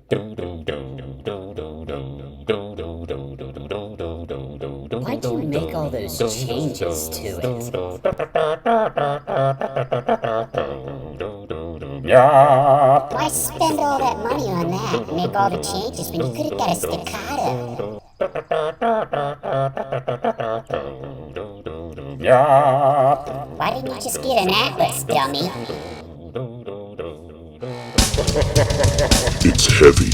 Why'd you make all those changes to it? Why spend all that money on that and make all the changes when you could have got a staccato? Why didn't you just get an atlas, dummy? It's heavy.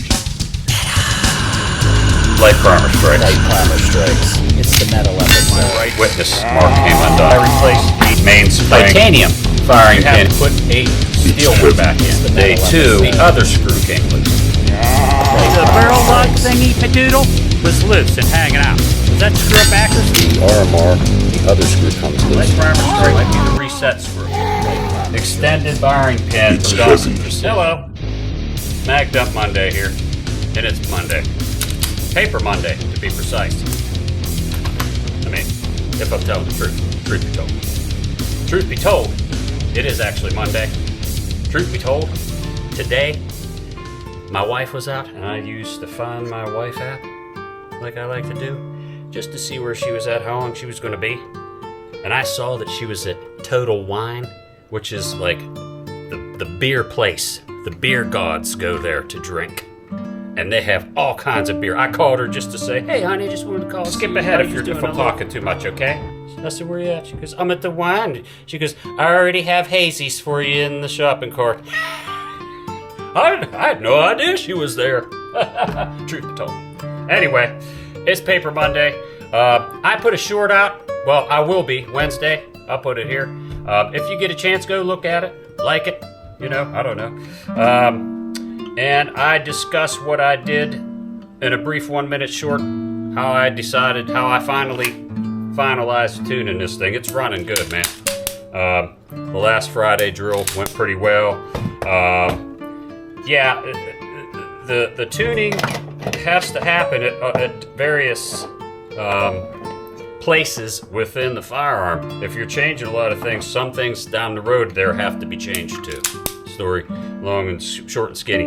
Light primer strikes. Light primer strikes. It's the metal episode. Right witness mark came undone. I replaced main spring. Titanium firing pin. Put a steel one back in. Day two, the other screw came loose. The barrel lock thingy padoodle was loose and hanging out. Was that screw backwards? The RMR, the other screw comes Light loose. primer strike might be the reset screw. Extended firing pin It's from Dawson heavy. Precision. Hello. Magged up Monday here. And it's Monday. Paper Monday, to be precise. I mean, if I'm telling the truth be told. Truth be told, it is actually Monday. Truth be told, today, my wife was out, and I used the Find My Wife app, like I like to do, just to see where she was at, how long she was going to be. And I saw that she was at Total Wine, which is like the beer place. The beer gods go there to drink. And they have all kinds of beer. I called her just to say, hey, honey, just wanted to call. Skip ahead if I'm talking too much, okay? I said, where you at? She goes, I'm at the wine. She goes, I already have hazies for you in the shopping cart. I had no idea she was there. Truth be told. Anyway, it's Paper Monday. I put a short out. Well, I will be Wednesday. I'll put it here. If you get a chance, go look at it. Like it. You know, I don't know. And I discuss what I did in a brief 1-minute short, how I finally finalized the tune in this thing. It's running good, man. The last Friday drill went pretty well. Yeah, the tuning has to happen at various places within the firearm. If you're changing a lot of things, some things down the road there have to be changed too. Story long and short and skinny.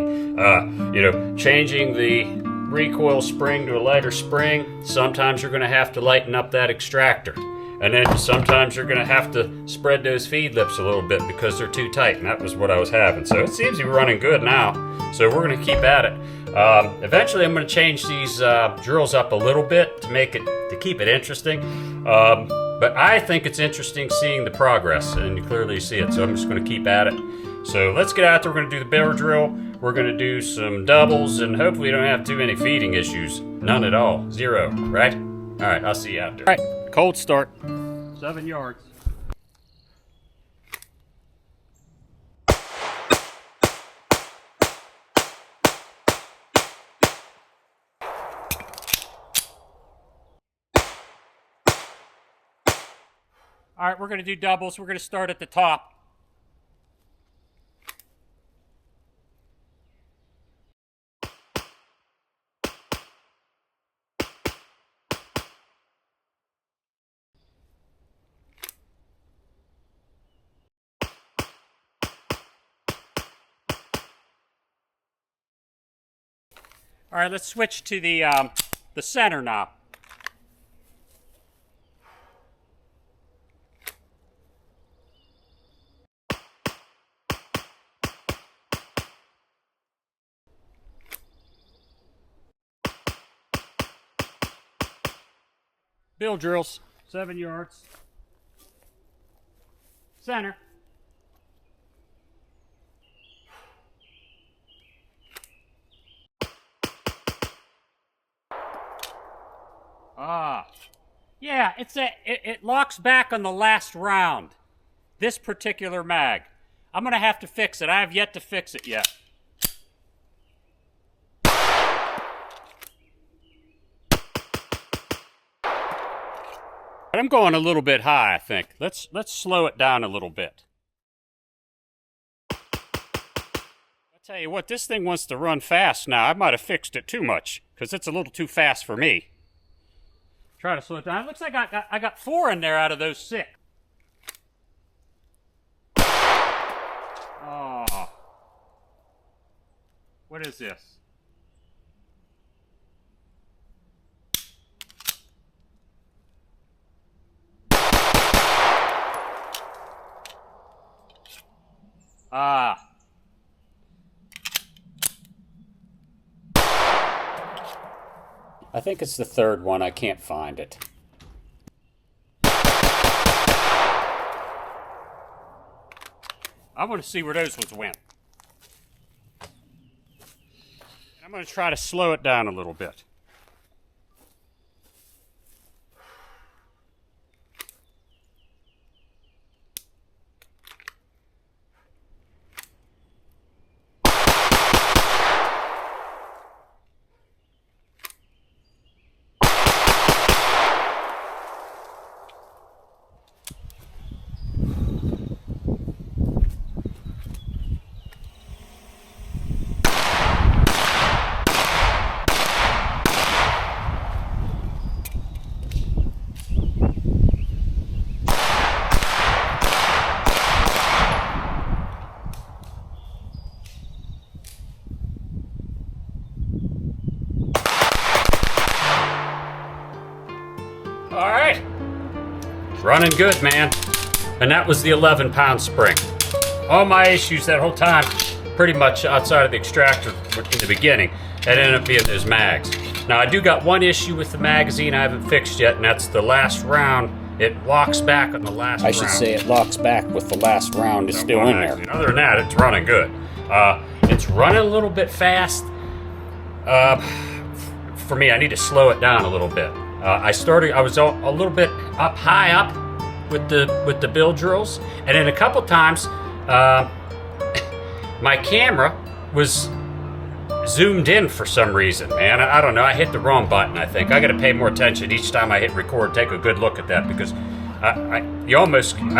Changing the recoil spring to a lighter spring, sometimes you're going to have to lighten up that extractor. And then sometimes you're going to have to spread those feed lips a little bit because they're too tight, and that was what I was having. So it seems to be running good now, so we're going to keep at it. Eventually I'm going to change these drills up a little bit to keep it interesting. But I think it's interesting seeing the progress, and you clearly see it, so I'm just going to keep at it. So let's get out there. We're going to do the barrel drill. We're going to do some doubles, and hopefully we don't have too many feeding issues. None at all. 0, right? All right, I'll see you out there. All right, cold start. 7 yards. All right, we're going to do doubles. We're going to start at the top. All right, let's switch to the center now. Bill drills, 7 yards. Center. Yeah, it locks back on the last round. This particular mag. I'm gonna have to fix it. I have yet to fix it yet. I'm going a little bit high, I think. Let's slow it down a little bit. I'll tell you what, this thing wants to run fast now. I might have fixed it too much, because it's a little too fast for me. Try to slow it down. It looks like I got 4 in there out of those 6. Oh. What is this? I think it's the third one. I can't find it. I want to see where those ones went. I'm going to try to slow it down a little bit. Alright. Running good, man. And that was the 11-pound spring. All my issues that whole time, pretty much outside of the extractor in the beginning, it ended up being those mags. Now, I do got one issue with the magazine I haven't fixed yet, and that's the last round. It locks back on the last round. I should say it locks back with the last round is still in there. Other than that, it's running good. It's running a little bit fast. For me, I need to slow it down a little bit. I was a little bit high up with the bill drills, and then a couple times my camera was zoomed in for some reason, man. I don't know. I hit the wrong button, I think. I got to pay more attention each time I hit record. Take a good look at that, because I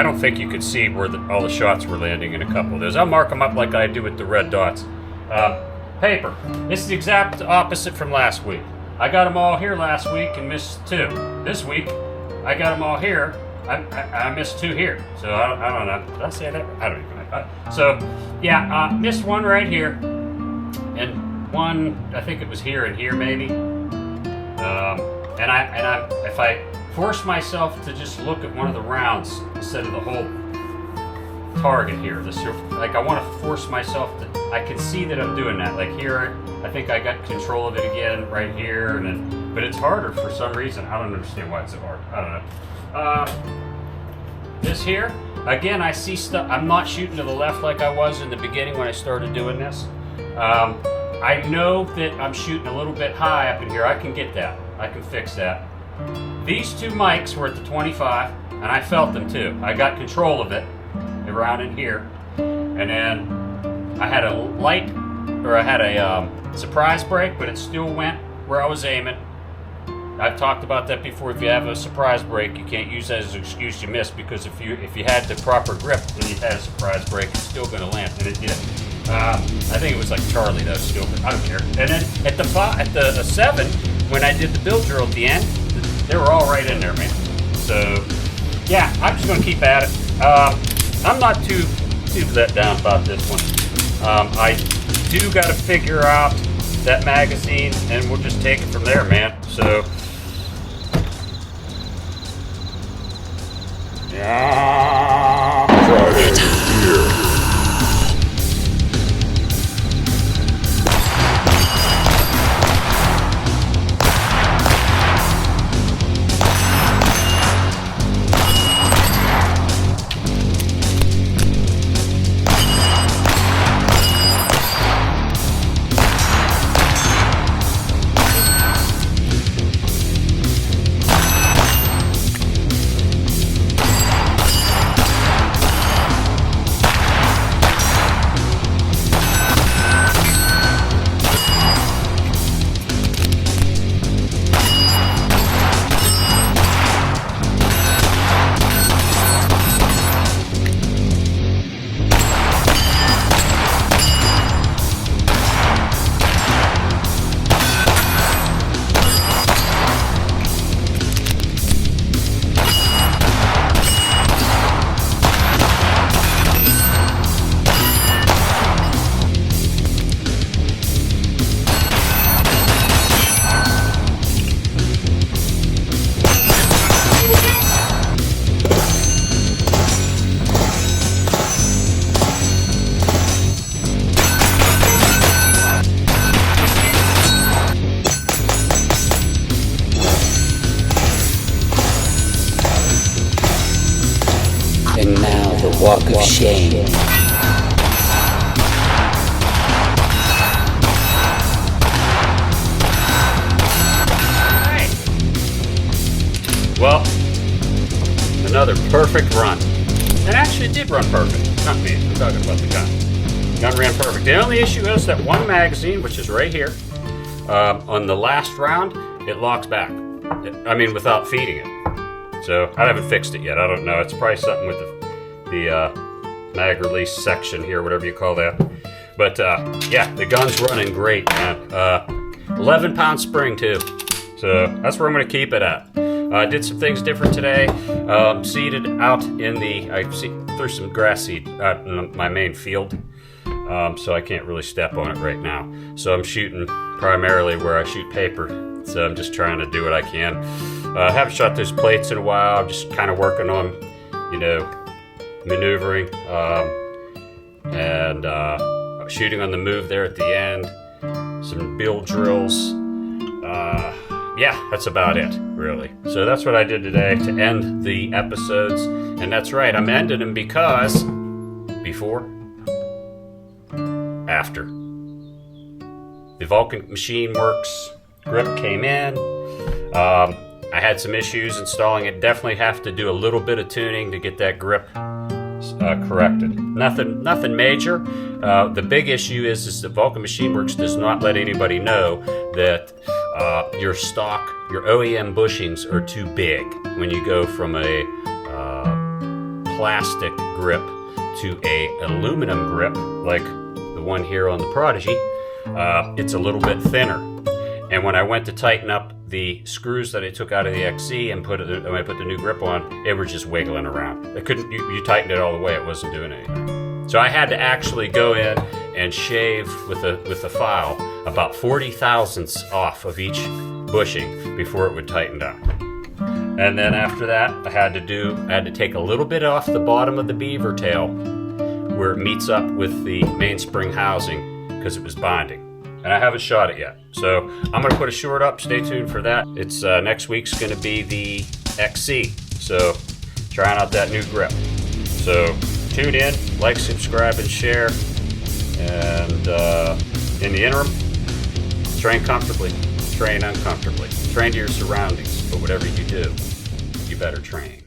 don't think you could see where all the shots were landing in a couple of those. I'll mark them up like I do with the red dots. Paper. This is the exact opposite from last week. I got them all here last week and missed 2. This week, I got them all here. I missed 2 here. So I don't know. Did I say that? I don't even know. So yeah, missed 1 right here, and 1, I think it was here and here maybe. If I force myself to just look at one of the rounds instead of the whole target here, like I want to force myself to. I can see that I'm doing that. Like here, I think I got control of it again right here, and then, but it's harder for some reason. I don't understand why it's so hard. I don't know. This here, again, I see stuff. I'm not shooting to the left like I was in the beginning when I started doing this. I know that I'm shooting a little bit high up in here. I can get that. I can fix that. These 2 mics were at the 25, and I felt them too. I got control of it around in here, and then I had a surprise break, but it still went where I was aiming. I've talked about that before. If you have a surprise break, you can't use that as an excuse you missed, because if you had the proper grip and you had a surprise break, it's still going to land, and it did. I think it was like Charlie though, still, but I don't care. And then at the 7, when I did the bill drill at the end, they were all right in there, man. So yeah, I'm just going to keep at it. I'm not too let down about this one. I do got to figure out that magazine, and we'll just take it from there, man. So yeah. Friday here. of shame. Well, another perfect run. And actually it did run perfect. Not me, I'm talking about the gun. Gun ran perfect. The only issue is that one magazine, which is right here, on the last round, it locks back. Without feeding it. So I haven't fixed it yet. I don't know. It's probably something with the mag release section here, whatever you call that. But yeah, the gun's running great, man. 11-pound spring too. So that's where I'm going to keep it at. Did some things different today. Seeded out in I threw some grass seed out in my main field. So I can't really step on it right now. So I'm shooting primarily where I shoot paper. So I'm just trying to do what I can. I haven't shot those plates in a while. I'm just kind of working on, maneuvering and shooting on the move there at the end. Some build drills. Yeah, that's about it, really. So that's what I did today to end the episodes. And that's right, I'm ending them because before, after. The Vulcan Machine Works grip came in. I had some issues installing it. Definitely have to do a little bit of tuning to get that grip corrected. Nothing major. The big issue is that Vulcan Machine Works does not let anybody know that your OEM bushings are too big when you go from a plastic grip to a aluminum grip, like the one here on the Prodigy. It's a little bit thinner. And when I went to tighten up the screws that I took out of the XC and when I put the new grip on, it was just wiggling around. It couldn't. You tightened it all the way; it wasn't doing anything. So I had to actually go in and shave with a file about 40 thousandths off of each bushing before it would tighten down. And then after that, I had to take a little bit off the bottom of the beaver tail where it meets up with the mainspring housing because it was bonding. And I haven't shot it yet. So I'm going to put a short up. Stay tuned for that. It's next week's going to be the XC. So trying out that new grip. So tune in, like, subscribe, and share. And in the interim, train comfortably, train uncomfortably. Train to your surroundings. But whatever you do, you better train.